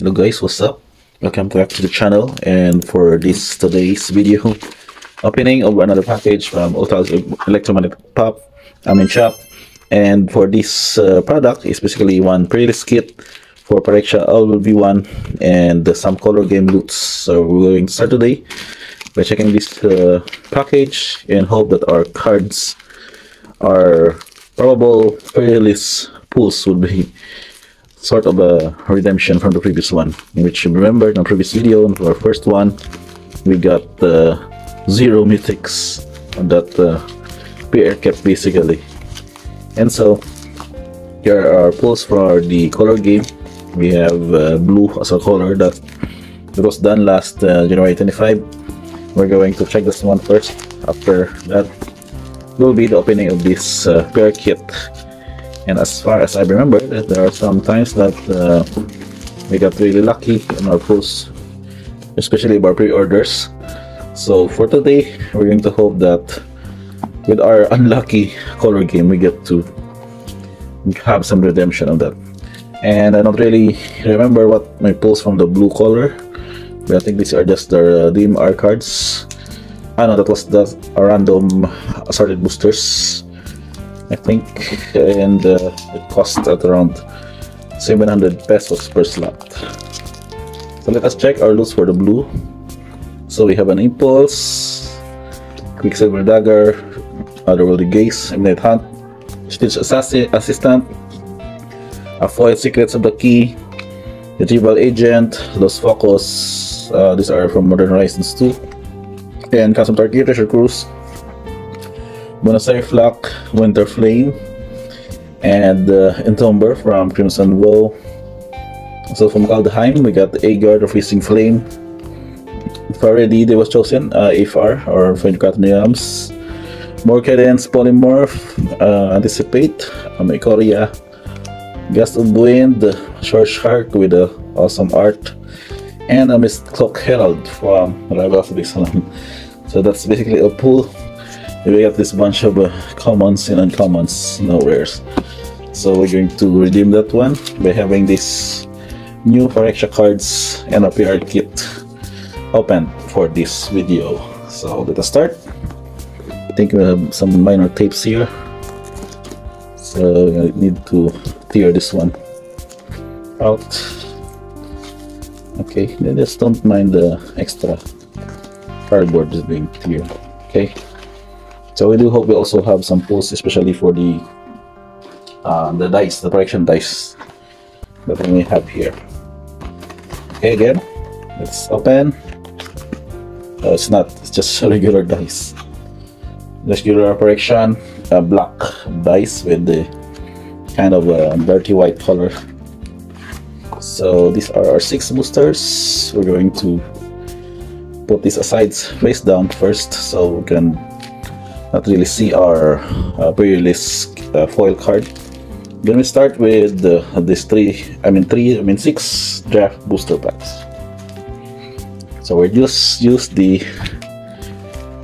Hello guys, what's up? Welcome back to the channel, and for this today's video opening of another package from UltraElectroMagneticShop, shop. And for this product is basically one pre-release kit for Phyrexia LV1 and some color game loots. So we're going to start today by checking this package and hope that our cards, our probable pre-release pulls would be sort of a redemption from the previous one, in which you remember in the previous video, in our first one, we got 0 mythics on that PR cap basically. And so here are pulls for the color game. We have blue as a color that was done last January 25. We're going to check this one first. After that will be the opening of this PR kit. And as far as I remember, there are some times that we got really lucky in our pulls, especially our pre-orders. So for today, we're going to hope that with our unlucky color game, we get to have some redemption on that. And I don't really remember what my pulls from the blue color, but I think these are just the DMR cards. I know that was the random assorted boosters, I think, and it cost at around 700 pesos per slot. So let us check our loots for the blue. So we have an Impulse, Quicksilver Dagger, Otherworldly Gaze, Midnight Hunt, Stitch Assistant, a Foil Secrets of the Key, Retrieval Agent, Lost Focus, these are from Modern Horizons 2, and Custom Target, Treasure Cruise, Buenos Aires Flock, Winter Flame, and Entomber from Crimson Woe. So from Kaldheim, we got the A-Guard of Freezing Flame. Faraday was chosen, AFR or French Catoniums. More Cadence, Polymorph, Anticipate, Ikoria, Gust of Wind, Short Shark with awesome art, and a Mist Cloak Herald from Raffle. So that's basically a pull. We got this bunch of commons and uncommons, no rares. So we're going to redeem that one by having this new Phyrexia cards and a PR kit open for this video. So let us start. I think we have some minor tapes here, so I need to tear this one out. Okay, then just don't mind the extra cardboard is being teared. Okay. So we do hope we also have some pulls, especially for the dice, the correction dice that we may have here. Okay, again, let's open. Oh, it's not, it's just regular dice. Regular correction, black dice with the kind of dirty white color. So these are our 6 boosters. We're going to put this aside face down first, so we can not really see our pre-release foil card. Then we start with this 6 draft booster packs. So we just use the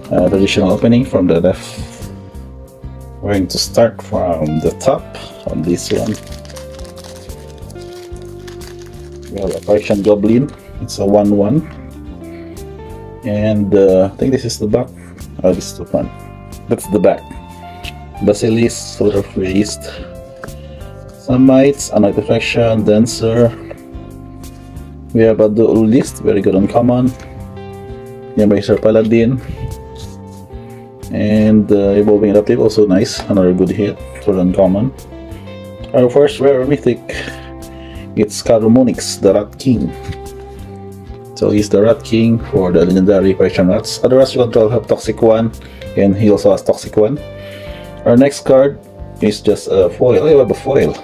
traditional opening from the left. We're going to start from the top on this one. We have Apparition Goblin. It's a 1/1, and I think this is the back. Oh, this is the front. That's the back. Basilisk, Solar Priest, Samites, Anite Reflection, Dancer. We have a Duelist, very good uncommon. Embracer Paladin, and Evolving Adaptive, also nice, another good hit for uncommon. Our first rare mythic, it's Carumonix, the Rat King. So he's the Rat King for the legendary Phyrexian Rats. Otherwise, you control have Toxic 1, and he also has Toxic 1. Our next card is just a foil. I have a foil.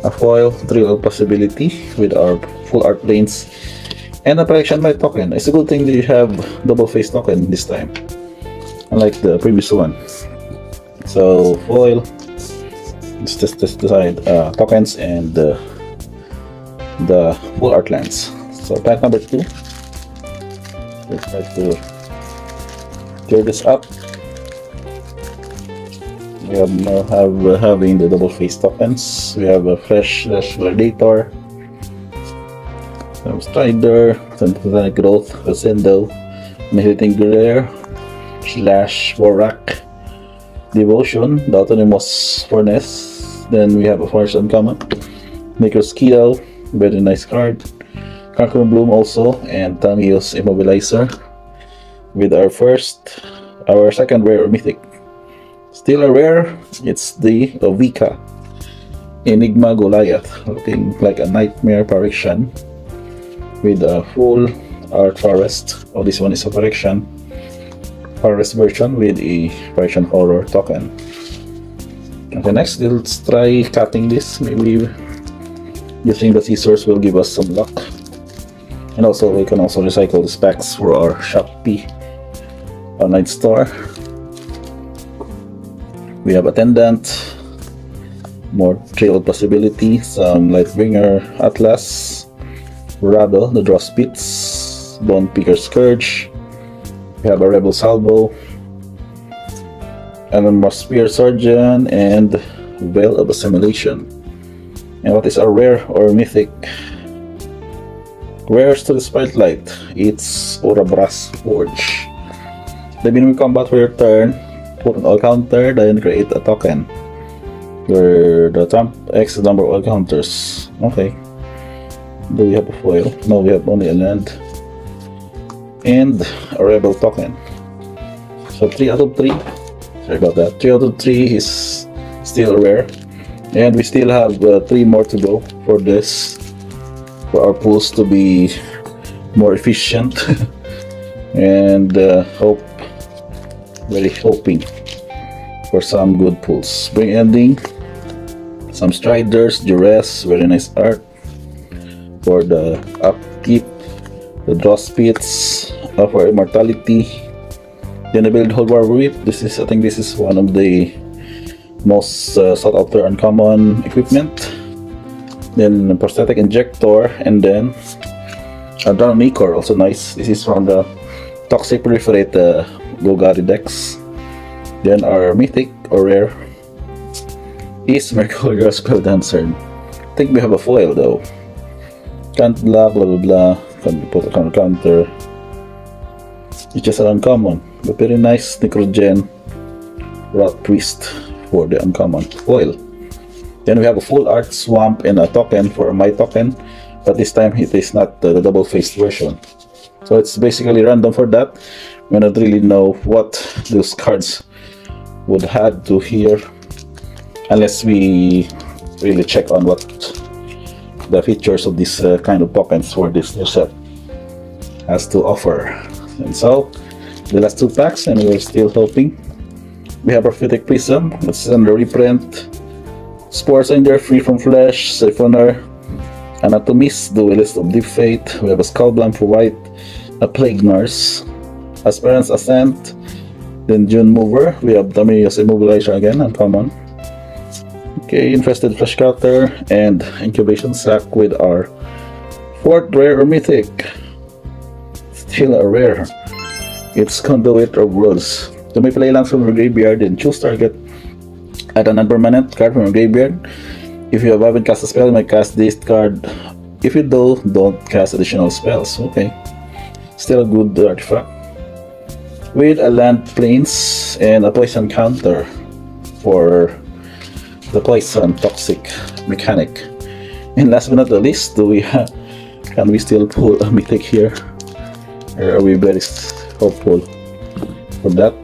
A foil, Thrill of Possibility with our full art planes, and a Phyrexian Light token. It's a good thing that you have double face token this time, unlike the previous one. So foil, it's just decide tokens and the full art lands. So pack number 2. Let's try to tear this up. We have now having the double face tokens. We have a Fresh Gladiator, some Strider, some Growth, Ascendo, Meditating Rare, Slash, Borak, Devotion, the Autonomous Furnace. Then we have a Force Uncommon, Microsquito, very nice card, Conquer Bloom also, and Tamiyo's Immobilizer. With our second rare or mythic. Still a rare, it's the Vika Enigma Goliath, looking like a Nightmare Phyrexia with a full art forest. Oh, this one is a Phyrexia forest version with a Phyrexia horror token. Okay, next let's try cutting this. Maybe using the scissors will give us some luck. And also we can also recycle the specs for our Shopee online store. We have Attendant, more trail possibility, some Lightbringer Atlas, Raffle, the Draw Spits, Bone Picker Scourge. We have a Rebel Salvo, and then more Spear Surgeon, and Veil of Assimilation. And what is our rare or mythic? Rares to the Spotlight, it's Orabras Forge. The minimum combat for your turn, put an all counter, then create a token where the trump X number of all counters. Okay. Do we have a foil? No, we have only a land and a rebel token. So 3 out of 3. Sorry about that. 3 out of 3 is still rare, and we still have 3 more to go for this, for our pools to be more efficient. And very hoping for some good pulls. Spring Ending, some Striders, Duress, very nice art for the upkeep, the Draw Spits for Immortality. Then I build Hold War Whip. I think this is one of the most sought after uncommon equipment. Then Prosthetic Injector, and then a Dominaria, also nice. This is from the Toxic Proliferate Golgari decks. Then our mythic or rare is Mercurial Spell Dancer. I think we have a foil though. Can't blah blah blah blah. Can put a counter. It's just an uncommon, but very nice Necrogen Rot Priest for the uncommon foil. Then we have a full art Swamp and a token for my token, but this time it is not the double-faced version. So it's basically random for that. We don't really know what those cards would add to here, unless we really check on what the features of this kind of tokens for this new set has to offer. And so the last 2 packs, and we're still hoping. We have Prophetic Prism, it's under reprint, Spore Singer, Free from Flesh, Siphoner, Anatomist, Duelist of Deep Fate. We have a Skullblamp for white, a Plague Nurse, Aspirant's Ascent, then June Mover. We have Tamiyo's Immobilizer again, uncommon. Okay, Infested Flesh Cutter, and Incubation Sack with our 4th rare or mythic. Still a rare. It's Conduit of Worlds. So may play lands from your graveyard and choose target at an unpermanent card from your graveyard. If you haven't cast a spell, you might cast this card. If you do, don't cast additional spells. Okay. Still a good artifact. With a land plains and a poison counter for the poison toxic mechanic. And last but not the least, can we still pull a mythic here? Or are we very hopeful for that?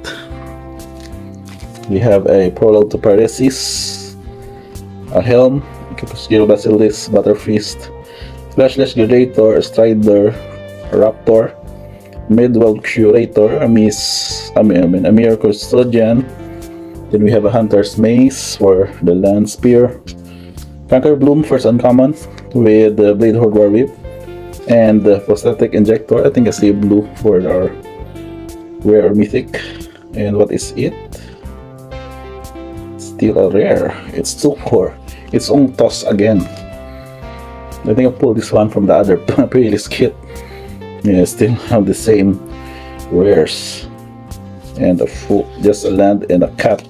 We have a Prologue to Paresis, a Helm, Skill Basilisk, Butterfist, Flashless Gladiator, a Strider, a Raptor, Midworld Curator, a Mirror Custodian. Then we have a Hunter's Mace for the Land Spear, Conquer Bloom, first uncommon, with the Blade Horde War Whip, and the Prosthetic Injector. I think I see blue for our rare or mythic. And what is it? Still a rare. It's 2-4. It's on toss again. I think I pulled this one from the other previous kit. Yeah, still have the same rares. And just a land and a cat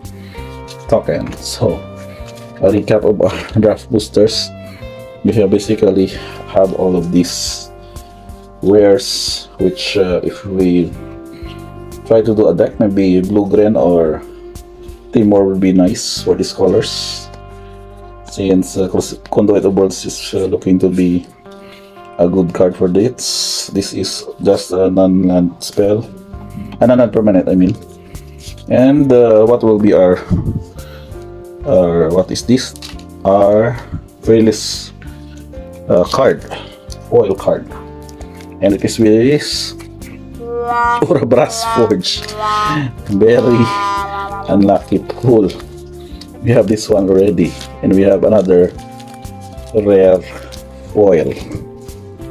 token. So, a recap of our draft boosters. We have basically have all of these rares, which if we try to do a deck, maybe blue-green or Timor would be nice for these colors, since Conduit of Worlds is looking to be a good card for this. This is just a non-land spell, a non-permanent, I mean. And what will be our what is this? Our fearless card, foil card, and it is with this or a brass forge. Very unlucky pull. We have this one already, and we have another rare foil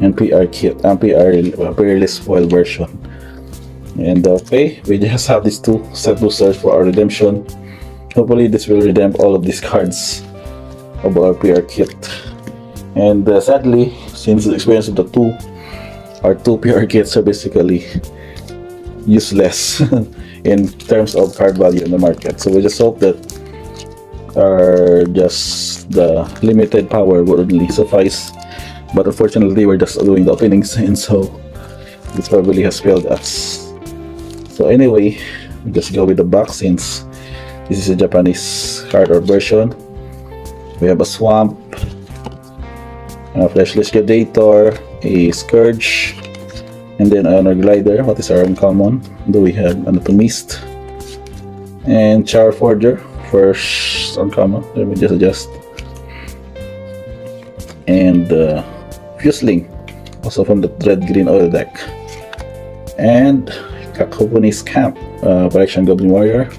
and PR kit and PR fearless foil version. And okay, we just have these two set boosters for our redemption. Hopefully this will redeem all of these cards of our PR kit. And sadly, since the experience of the two, our two PR kits are basically useless in terms of card value in the market. So we just hope that the limited power will only suffice. But unfortunately, we're just doing the openings, and so this probably has failed us. So anyway, we just go with the box, since this is a Japanese card or version. We have a Swamp, a Fleshless Gladiator, a Scourge, and then another Glider. What is our uncommon? Do we have Anatomist and Char Forger, first uncommon. Let me just adjust. And Fuseling, also from the Red Green Oil deck. And Kakobunis Camp, Phyrexia Goblin Warrior,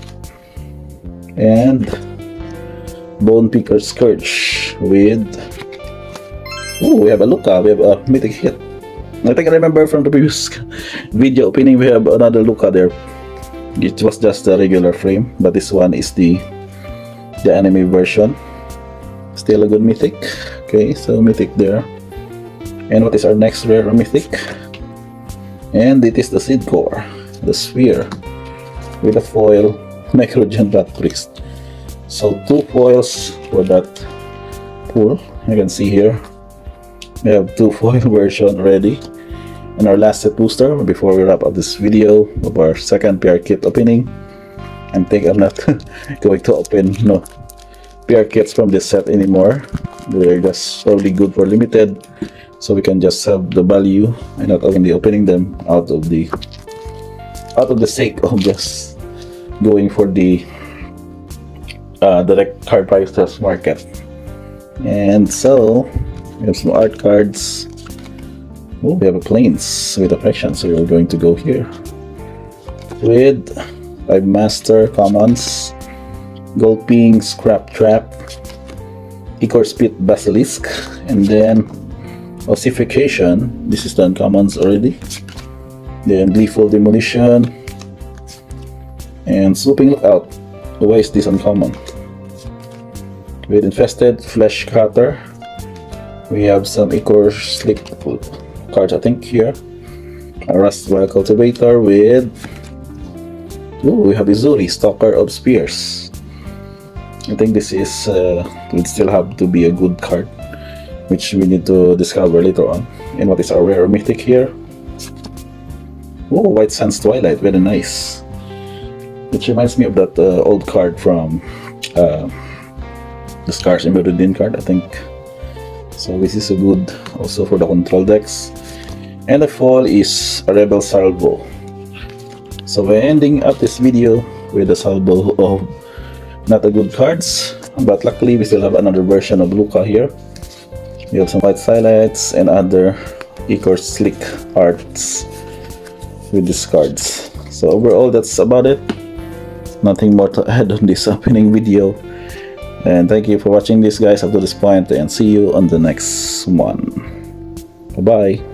and Bone Picker Scourge with. Oh, we have a Luca. We have a mythic hit. I think I remember from the previous video opening, we have another Luca there. It was just a regular frame, but this one is the anime version. Still a good mythic. Okay, so mythic there. And what is our next rare mythic? And it is the Seed Core, the Sphere, with a foil Necrogen Rat Priest. So two foils for that pool. You can see here we have two foil version already. And our last set booster before we wrap up this video of our second PR kit opening. I think I'm not going to open PR kits from this set anymore. They're just solely good for limited, so we can just have the value and not only opening them out of the sake of just going for the direct card prices market. And so we have some art cards. Oh, we have a Plains with affection, so we're going to go here with 5 Master Commons, Gulping Scrap Trap, Ichor Spit Basilisk, and then Ossification. This is the uncommons already. Then Gleeful Demolition and Swooping Lookout. Why is this uncommon? With Infested Flesh Cutter. We have some Ichor Slick cards, I think, here. A Rustwell Cultivator with. Oh, we have Izuri, Stalker of Spears. I think this is would still have to be a good card, which we need to discover later on. And what is our rare mythic here? Oh, White Sands Twilight, very nice. Which reminds me of that old card from the Scars Emeraldine card, I think. So this is a good also for the control decks. And the fall is a Rebel Salvo. So we're ending up this video with a salvo of not a good cards, but luckily we still have another version of Luca here. We have some white highlights and other Ichor Slick arts with these cards. So overall, that's about it. Nothing more to add on this opening video. And thank you for watching this, guys, up to this point, and see you on the next one. Bye bye.